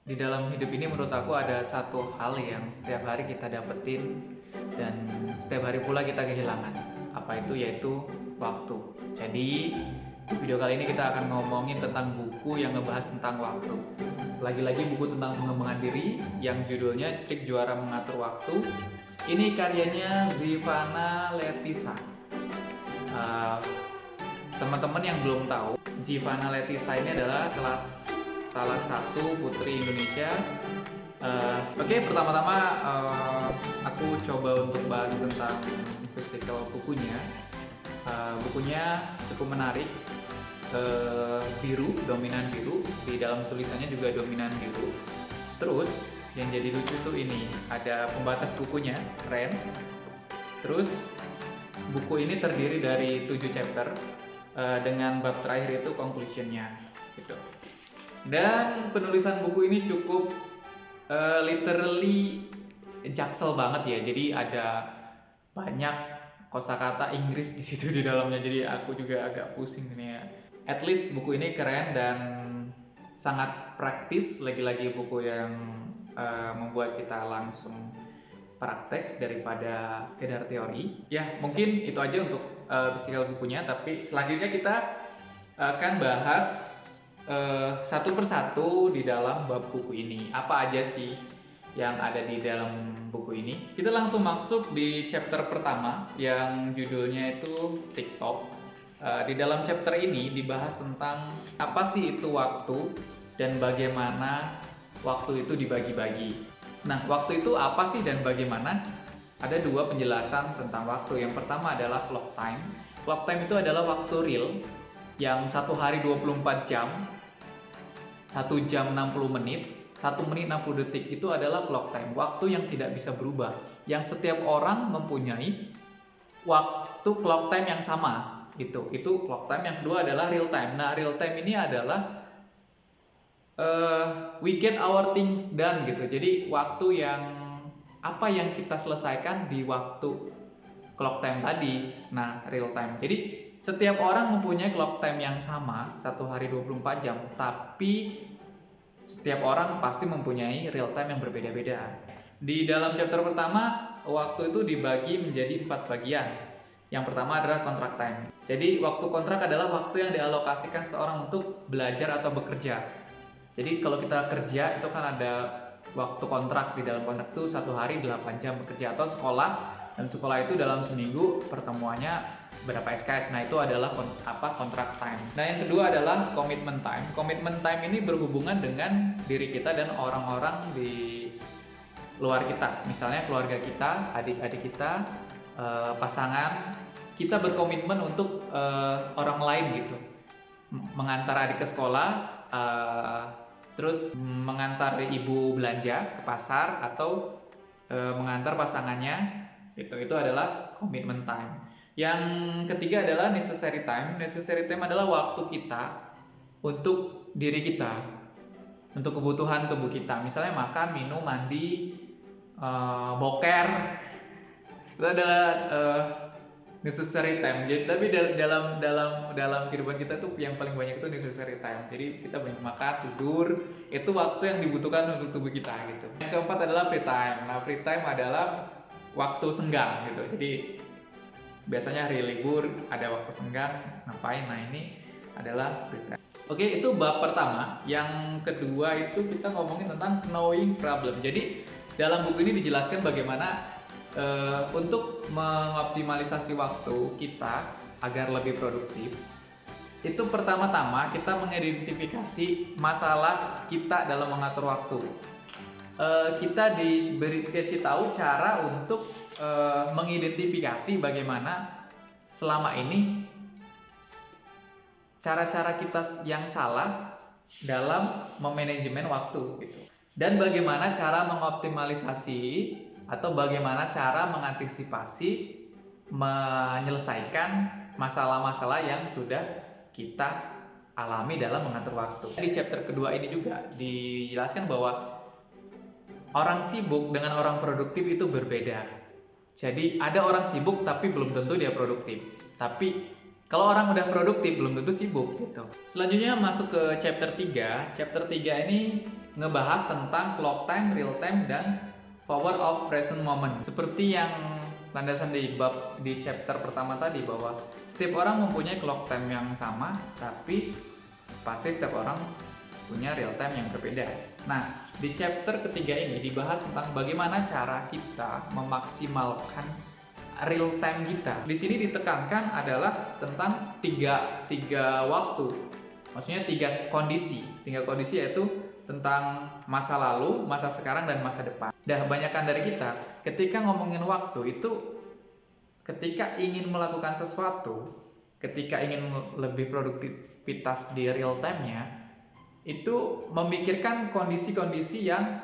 Di dalam hidup ini menurut aku ada satu hal yang setiap hari kita dapetin dan setiap hari pula kita kehilangan. Apa itu? Yaitu waktu. Jadi di video kali ini kita akan ngomongin tentang buku yang ngebahas tentang waktu. Lagi-lagi buku tentang pengembangan diri yang judulnya Trik Juara Mengatur Waktu. Ini karyanya Zivana Letisa. Teman-teman yang belum tahu, Zivana Letisa ini adalah salah satu putri Indonesia. Oke, pertama-tama aku coba untuk bahas tentang physical bukunya. Bukunya cukup menarik, biru, dominan biru. Di dalam tulisannya juga dominan biru. Terus yang jadi lucu tuh ini, ada pembatas bukunya, keren. Terus buku ini terdiri dari 7 chapter dengan bab terakhir itu conclusionnya gitu. Dan penulisan buku ini cukup literally jaksel banget ya. Jadi ada banyak kosakata Inggris di situ di dalamnya. Jadi aku juga agak pusing ini ya. At least buku ini keren dan sangat praktis. Lagi-lagi buku yang membuat kita langsung praktek daripada sekedar teori. Ya, mungkin itu aja untuk physical bukunya. Tapi selanjutnya kita akan bahas satu persatu di dalam bab buku ini. Apa aja sih yang ada di dalam buku ini? Kita langsung masuk di chapter pertama yang judulnya itu TikTok. Di dalam chapter ini dibahas tentang apa sih itu waktu dan bagaimana waktu itu dibagi-bagi. Nah, waktu itu apa sih dan bagaimana? Ada dua penjelasan tentang waktu. Yang pertama adalah clock time. Clock time itu adalah waktu real yang 1 hari 24 jam, 1 jam 60 menit, 1 menit 60 detik itu adalah clock time, waktu yang tidak bisa berubah, yang setiap orang mempunyai waktu clock time yang sama. Itu clock time. Yang kedua adalah real time. Nah, real time ini adalah we get our things done gitu. Jadi waktu yang apa yang kita selesaikan di waktu clock time tadi. Nah, real time. Jadi setiap orang mempunyai clock time yang sama, 1 hari 24 jam, tapi setiap orang pasti mempunyai real time yang berbeda-beda. Di dalam chapter pertama, waktu itu dibagi menjadi 4 bagian. Yang pertama adalah contract time. Jadi waktu kontrak adalah waktu yang dialokasikan seorang untuk belajar atau bekerja. Jadi kalau kita kerja itu kan ada waktu kontrak. Di dalam kontrak itu 1 hari 8 jam bekerja, atau sekolah, dan sekolah itu dalam seminggu pertemuannya berapa SKS. Nah, itu adalah contract time. Nah, yang kedua adalah commitment time. Commitment time ini berhubungan dengan diri kita dan orang-orang di luar kita. Misalnya keluarga kita, adik-adik kita, pasangan. Kita berkomitmen untuk orang lain gitu. Mengantar adik ke sekolah, terus mengantar ibu belanja ke pasar, atau mengantar pasangannya gitu. Itu adalah commitment time. Yang ketiga adalah necessary time. Necessary time adalah waktu kita untuk diri kita, untuk kebutuhan tubuh kita. Misalnya makan, minum, mandi, boker. Itu adalah necessary time. Jadi tapi dalam kehidupan kita tuh yang paling banyak itu necessary time. Jadi kita banyak makan, tidur, itu waktu yang dibutuhkan untuk tubuh kita gitu. Yang keempat adalah free time. Nah, free time adalah waktu senggang gitu. Jadi biasanya hari libur ada waktu senggang, ngapain? Nah, ini adalah free time. Oke, itu bab pertama. Yang kedua itu kita ngomongin tentang knowing problem. Jadi dalam buku ini dijelaskan bagaimana untuk mengoptimalisasi waktu kita agar lebih produktif. Itu pertama-tama kita mengidentifikasi masalah kita dalam mengatur waktu. Kita dikasih tahu cara untuk mengidentifikasi bagaimana selama ini cara-cara kita yang salah dalam memanajemen waktu gitu. Dan bagaimana cara mengoptimalisasi atau bagaimana cara mengantisipasi menyelesaikan masalah-masalah yang sudah kita alami dalam mengatur waktu. Di chapter kedua ini juga dijelaskan bahwa orang sibuk dengan orang produktif itu berbeda. Jadi ada orang sibuk tapi belum tentu dia produktif. Tapi kalau orang udah produktif belum tentu sibuk gitu. Selanjutnya masuk ke chapter 3. Chapter 3 ini ngebahas tentang clock time, real time, dan power of present moment. Seperti yang landasan di chapter pertama tadi, bahwa setiap orang mempunyai clock time yang sama, tapi pasti setiap orang punya real time yang berbeda. Nah, di chapter ketiga ini dibahas tentang bagaimana cara kita memaksimalkan real time kita. Di sini ditekankan adalah tentang tiga waktu. Maksudnya tiga kondisi yaitu tentang masa lalu, masa sekarang, dan masa depan. Kebanyakan dari kita ketika ngomongin waktu itu, ketika ingin melakukan sesuatu, ketika ingin lebih produktivitas di real time-nya, itu memikirkan kondisi-kondisi yang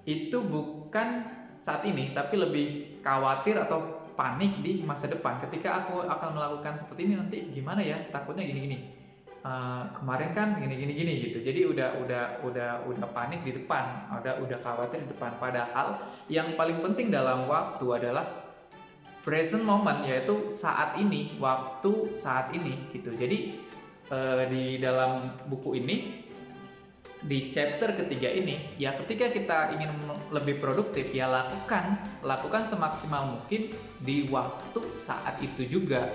itu bukan saat ini, tapi lebih khawatir atau panik di masa depan. Ketika aku akan melakukan seperti ini nanti gimana ya? Takutnya gini-gini. Kemarin kan gini gitu. Jadi udah panik di depan, udah khawatir di depan. Padahal yang paling penting dalam waktu adalah present moment, yaitu saat ini, waktu saat ini gitu. Jadi di dalam buku ini, di chapter ketiga ini, ya ketika kita ingin lebih produktif, ya lakukan semaksimal mungkin di waktu saat itu juga.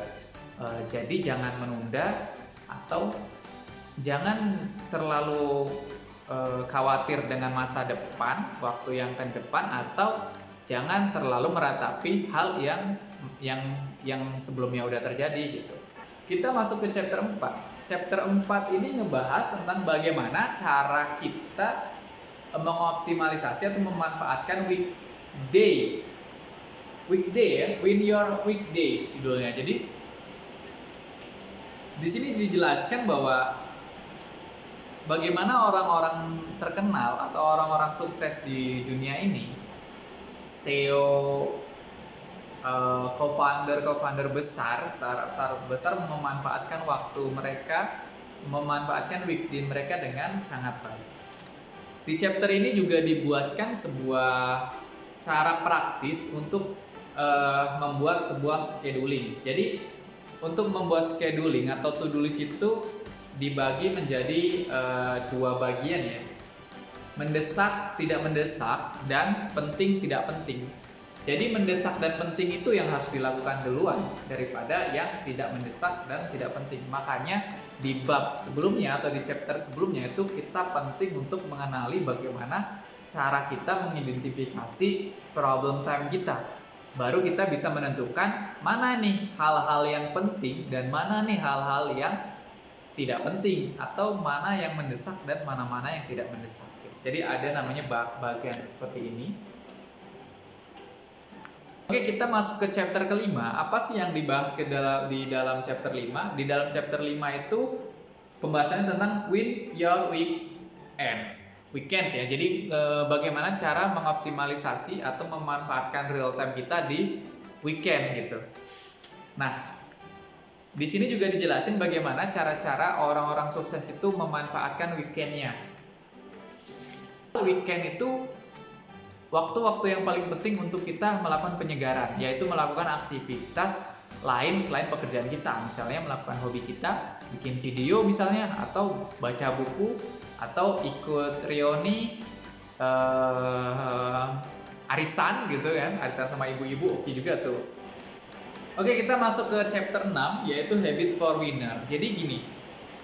Jadi jangan menunda, atau jangan terlalu khawatir dengan masa depan, waktu yang akan depan, atau jangan terlalu meratapi hal yang sebelumnya udah terjadi gitu. Kita masuk ke chapter 4. Chapter 4 ini ngebahas tentang bagaimana cara kita mengoptimalisasi atau memanfaatkan weekday ya, win your weekday judulnya. Jadi di sini dijelaskan bahwa bagaimana orang-orang terkenal atau orang-orang sukses di dunia ini, CEO, co-founder besar, startup besar, memanfaatkan waktu mereka, memanfaatkan weekday mereka dengan sangat baik. Di chapter ini juga dibuatkan sebuah cara praktis untuk membuat sebuah scheduling. Jadi untuk membuat scheduling atau to-do list itu dibagi menjadi dua bagian ya. Mendesak, tidak mendesak, dan penting, tidak penting. Jadi mendesak dan penting itu yang harus dilakukan duluan daripada yang tidak mendesak dan tidak penting. Makanya di bab sebelumnya atau di chapter sebelumnya itu kita penting untuk mengenali bagaimana cara kita mengidentifikasi problem time kita. Baru kita bisa menentukan mana nih hal-hal yang penting dan mana nih hal-hal yang tidak penting, atau mana yang mendesak dan mana-mana yang tidak mendesak. Jadi ada namanya bagian seperti ini. Oke, kita masuk ke chapter kelima. Apa sih yang dibahas di dalam chapter 5? Di dalam chapter 5 itu pembahasannya tentang win your weekends ya. Jadi bagaimana cara mengoptimalisasi atau memanfaatkan real time kita di weekend gitu. Nah, di sini juga dijelasin bagaimana cara-cara orang-orang sukses itu memanfaatkan weekendnya. Weekend itu waktu-waktu yang paling penting untuk kita melakukan penyegaran, yaitu melakukan aktivitas lain selain pekerjaan kita. Misalnya melakukan hobi kita, bikin video misalnya, atau baca buku, atau ikut reuni arisan gitu kan, arisan sama ibu-ibu, oke juga tuh. Oke, kita masuk ke chapter 6, yaitu Habit for Winner. Jadi gini,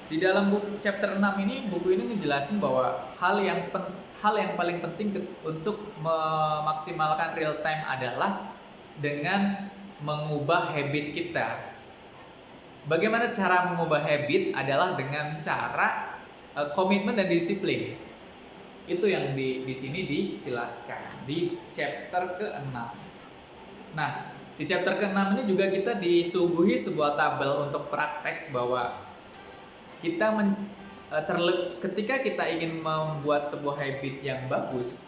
di dalam chapter 6 ini, buku ini ngejelasin bahwa hal yang paling penting untuk memaksimalkan real time adalah dengan mengubah habit kita. Bagaimana cara mengubah habit adalah dengan cara komitmen dan disiplin. Itu yang di sini dijelaskan di chapter ke-6. Nah, di chapter ke-6 ini juga kita disuguhi sebuah tabel untuk praktek bahwa kita ketika kita ingin membuat sebuah habit yang bagus,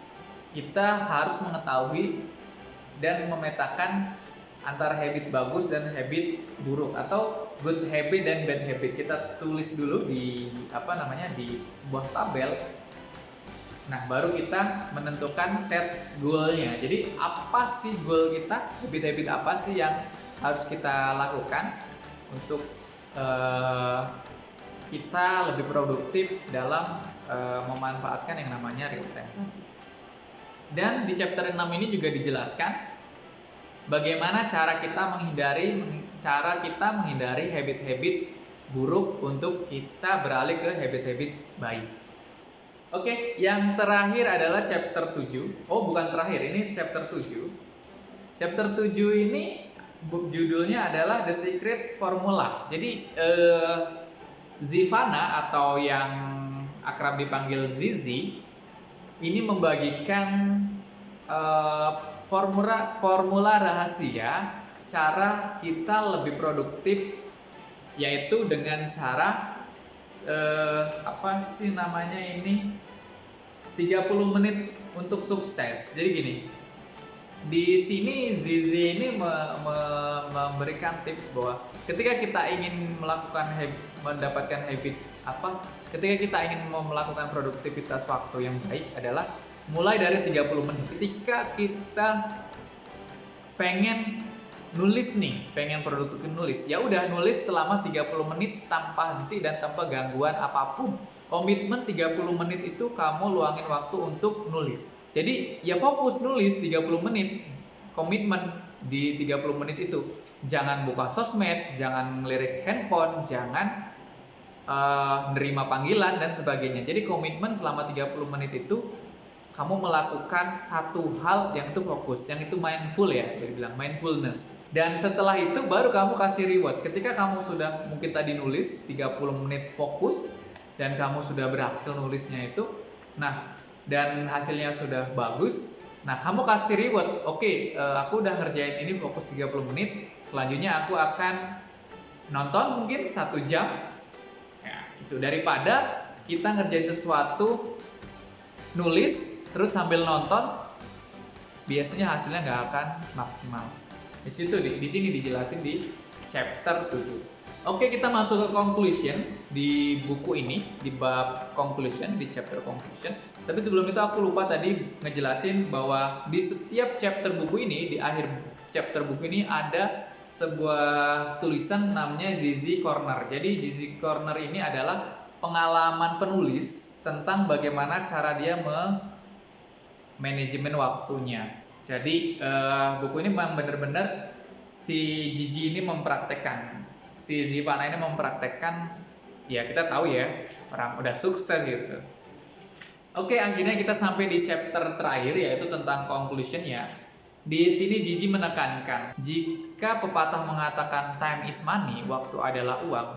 kita harus mengetahui dan memetakan antara habit bagus dan habit buruk, atau good habit dan bad habit. Kita tulis dulu di di sebuah tabel. Nah, baru kita menentukan set goalnya. Jadi apa sih goal kita? Habit-habit apa sih yang harus kita lakukan untuk kita lebih produktif dalam memanfaatkan yang namanya real time. Dan di chapter 6 ini juga dijelaskan bagaimana cara kita menghindari habit-habit buruk untuk kita beralih ke habit-habit baik. Oke, yang terakhir adalah chapter 7. Oh, bukan terakhir, ini chapter 7. Chapter 7 ini judulnya adalah The Secret Formula. Jadi Zivana atau yang akrab dipanggil Zizi ini membagikan formula rahasia cara kita lebih produktif, yaitu dengan cara apa sih namanya ini 30 menit untuk sukses. Jadi gini, di sini Zizi ini memberikan tips bahwa ketika kita ingin mendapatkan habit ketika kita ingin melakukan produktivitas waktu yang baik adalah mulai dari 30 menit. Ketika kita pengen produktif nulis, ya udah nulis selama 30 menit tanpa henti dan tanpa gangguan apapun. Komitmen 30 menit itu kamu luangin waktu untuk nulis. Jadi ya fokus nulis 30 menit. Komitmen di 30 menit itu. Jangan buka sosmed, jangan ngelirik handphone, jangan nerima panggilan dan sebagainya. Jadi komitmen selama 30 menit itu kamu melakukan satu hal yang itu fokus, yang itu mindful ya, jadi bilang mindfulness. Dan setelah itu baru kamu kasih reward. Ketika kamu sudah mungkin tadi nulis 30 menit fokus dan kamu sudah berhasil nulisnya itu, nah dan hasilnya sudah bagus, nah kamu kasih reward. Oke, aku udah ngerjain ini fokus 30 menit, selanjutnya aku akan nonton mungkin 1 jam. Ya, itu daripada kita ngerjain sesuatu nulis terus sambil nonton, biasanya hasilnya nggak akan maksimal. Di sini dijelasin di chapter 7. Oke, kita masuk ke conclusion di buku ini, di bab conclusion, di chapter conclusion. Tapi sebelum itu aku lupa tadi ngejelasin bahwa di setiap chapter buku ini, di akhir chapter buku ini ada sebuah tulisan namanya Zizi Corner. Jadi Zizi Corner ini adalah pengalaman penulis tentang bagaimana cara dia manajemen waktunya. Jadi buku ini memang benar-benar si Gigi ini mempraktekkan, si Zivana ini mempraktekkan. Ya kita tahu ya, orang udah sukses gitu. Oke, akhirnya kita sampai di chapter terakhir, yaitu tentang conclusion ya. Di sini Gigi menekankan, jika pepatah mengatakan time is money, waktu adalah uang,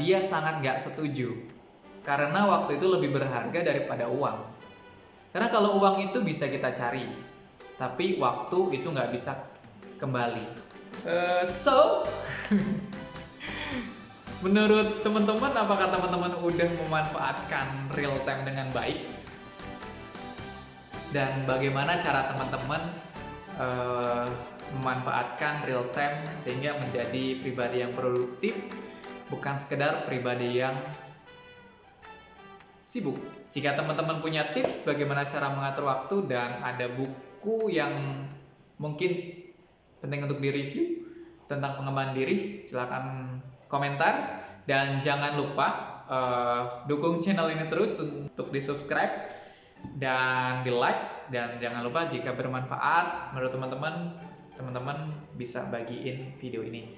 dia sangat gak setuju. Karena waktu itu lebih berharga daripada uang. Karena kalau uang itu bisa kita cari, tapi waktu itu nggak bisa kembali. Menurut teman-teman, apakah teman-teman udah memanfaatkan real time dengan baik? Dan bagaimana cara teman-teman memanfaatkan real time sehingga menjadi pribadi yang produktif, bukan sekedar pribadi yang sibuk. Jika teman-teman punya tips bagaimana cara mengatur waktu dan ada buku yang mungkin penting untuk direview tentang pengembangan diri, silakan komentar. Dan jangan lupa dukung channel ini terus untuk di-subscribe dan di-like. Dan jangan lupa jika bermanfaat menurut teman-teman bisa bagiin video ini.